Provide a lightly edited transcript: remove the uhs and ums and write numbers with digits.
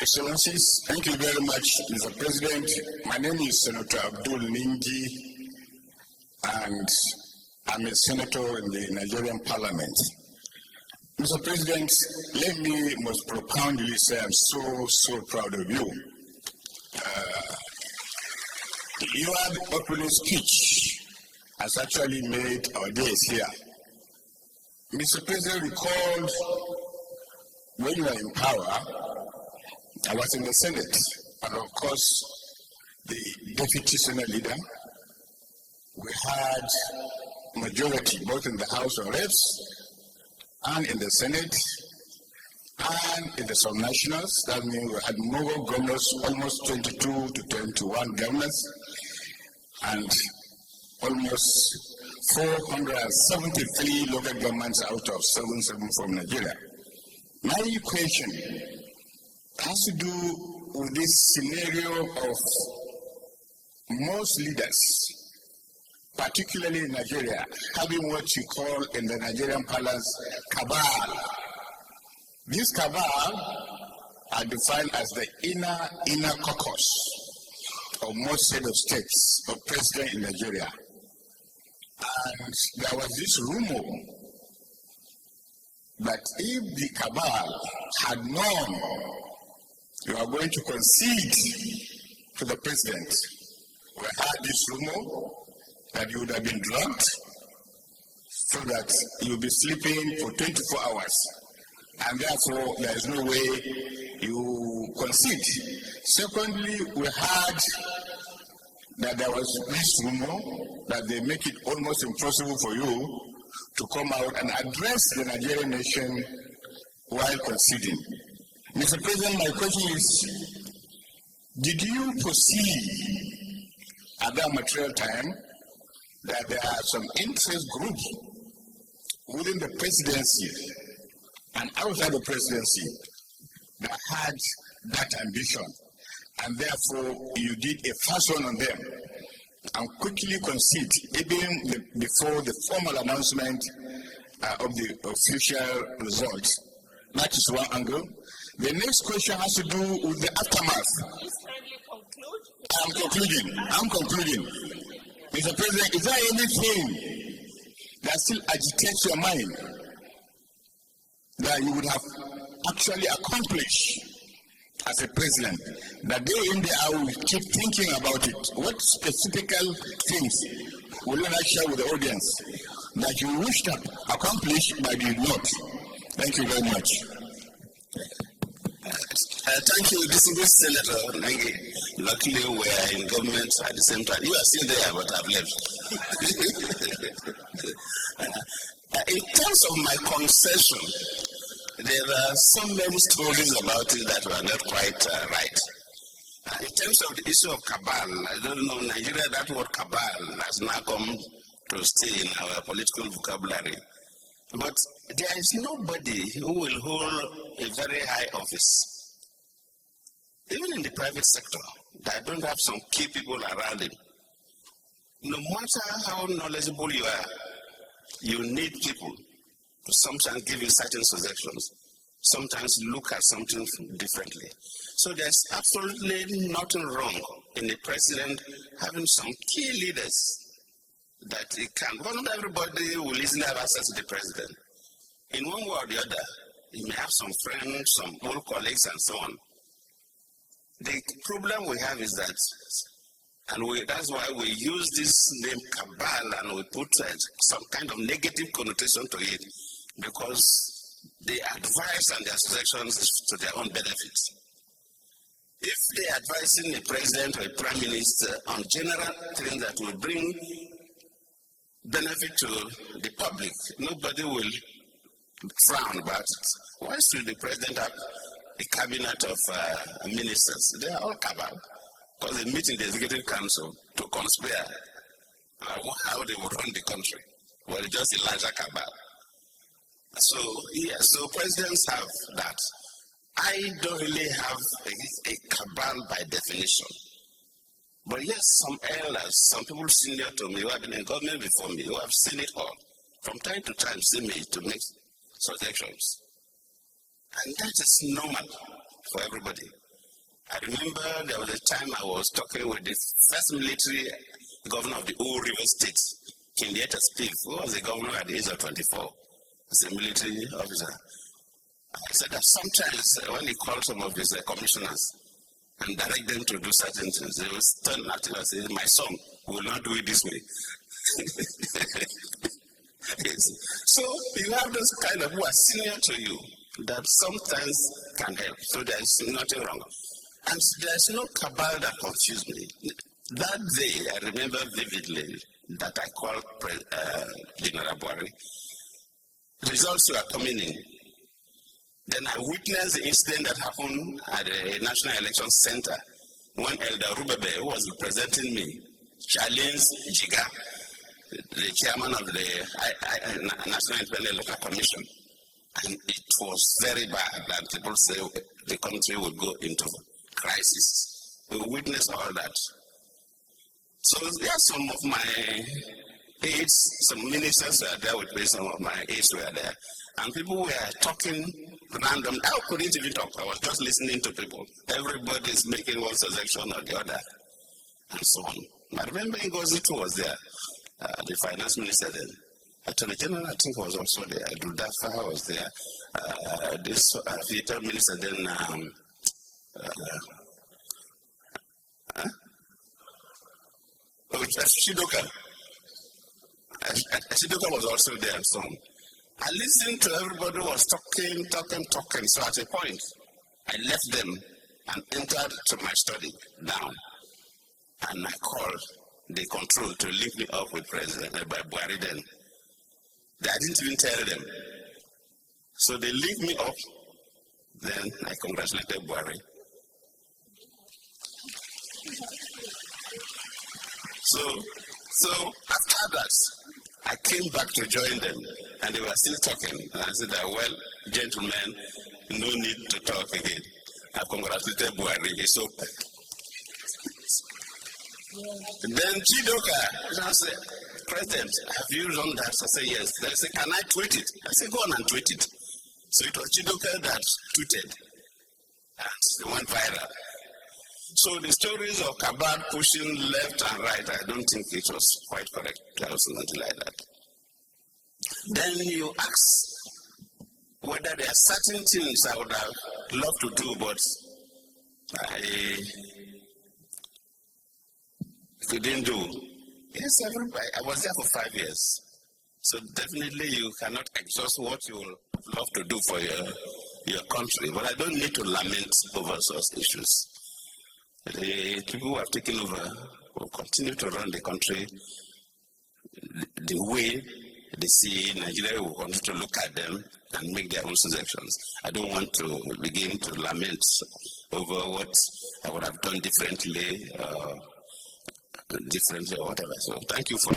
Excellencies, thank you very much, Mr. President. My name is Senator Abdul Ningi, and I'm a senator in the Nigerian Parliament. Mr. President, let me most profoundly say I'm so proud of you. Your opening speech has actually made our days here. Mr. President recalled when you were in power, I was in the Senate, and of course, the Deputy Senate Leader. We had majority both in the House of Reps and in the Senate and in the subnationals. That means we had more governors, almost 22 to 21 governors, and almost 473 local governments out of 77 from Nigeria. My question has to do with this scenario of most leaders, particularly in Nigeria, having what you call in the Nigerian parlance, cabal. These cabal are defined as the inner caucus of most head of states or president in Nigeria. And there was this rumor that if the cabal had known you are going to concede to the president, we had this rumor that you would have been drugged so that you'll be sleeping for 24 hours. And therefore, there is no way you concede. Secondly, we heard that there was this rumor that they make it almost impossible for you to come out and address the Nigerian nation while conceding. Mr. President, my question is, did you foresee at that material time that there are some interest groups within the presidency and outside the presidency that had that ambition, and therefore you did a fast one on them and quickly concede even before the formal announcement of the official results? That is one angle. The next question has to do with the aftermath. I'm concluding. Mr. President, is there anything that still agitates your mind that you would have actually accomplished as a president, that day in, day out, we keep thinking about it? What specific things will you like share with the audience that you wish to accomplish but you did not? Thank you very much. Thank you, distinguished Senator Ningi. Luckily, we are in government at the same time. You are still there, but I've left. In terms of my concession, there are so many stories about it that were not quite right. In terms of the issue of cabal, I don't know, Nigeria, that word cabal has now come to stay in our political vocabulary. But there is nobody who will hold a very high office, even in the private sector, that don't have some key people around him. No matter how knowledgeable you are, you need people to sometimes give you certain suggestions, sometimes look at something differently. So there's absolutely nothing wrong in the president having some key leaders that he can. Well, not everybody will easily have access to the president. In one way or the other, he may have some friends, some old colleagues, and so on. The problem we have is that, and that's why we use this name cabal and we put some kind of negative connotation to it, because they advise and their suggestions to their own benefit. If they are advising a president or a prime minister on general things that will bring benefit to the public, nobody will frown about it. Why should the president have a cabinet of ministers? They are all cabal, because they meet in the executive council to conspire how they will run the country. Well, it's just a larger cabal. So, yes, so presidents have that. I don't really have a cabal by definition. But yes, some elders, some people senior to me who have been in government before me, who have seen it all, from time to time see me to make suggestions. And that is normal for everybody. I remember there was a time I was talking with the first military governor of the old River State, Kindieta Speak, who was a governor at the age of 24, as a military officer. I said that sometimes when he called some of his commissioners and direct them to do certain things, they will turn at him and say, my son, we will not do it this way. Yes. So you have those kind of who are senior to you that sometimes can help. So there is nothing wrong. And there is no cabal that confused me. That day, I remember vividly that I called General Buhari. Results were coming in. Then I witnessed the incident that happened at the National Election Center when Elder Rubebe, who was representing me, challenged Jiga, the chairman of the National Independent Electoral Commission. And it was very bad that people say the country would go into crisis. We witnessed all that. So there are some of my aides, some ministers were there with me, some of my aides were there. And people were talking random. I couldn't even talk. I was just listening to people. Everybody is making one suggestion or the other, and so on. I remember Ngozi too was there, the finance minister then. Attorney General, I think, was also there. Dudafa was there. This theater minister then. Shidoka. Shidoka was also there and so on. I listened to everybody who was talking. So at a point, I left them and entered to my study down. And I called the control to link me up with President Buhari then. I didn't even tell them. So they linked me up. Then I congratulated Buhari. So after that, I came back to join them, and they were still talking. And I said, well, gentlemen, no need to talk again. I congratulated Buhari. It's open. Then Chidoka, I said, President, have you done that? I said, yes. They said, can I tweet it? I said, go on and tweet it. So it was Chidoka that tweeted, and it went viral. So the stories of Cabal pushing left and right, I don't think it was quite correct. There was nothing like that. Then you ask whether there are certain things I would have loved to do, but I couldn't do. Yes, everybody. I was there for 5 years. So definitely you cannot exhaust what you would love to do for your country. But I don't need to lament over such issues. The people who have taken over will continue to run the country the way they see Nigeria. Will continue to look at them and make their own suggestions. I don't want to begin to lament over what I would have done differently or whatever. So thank you for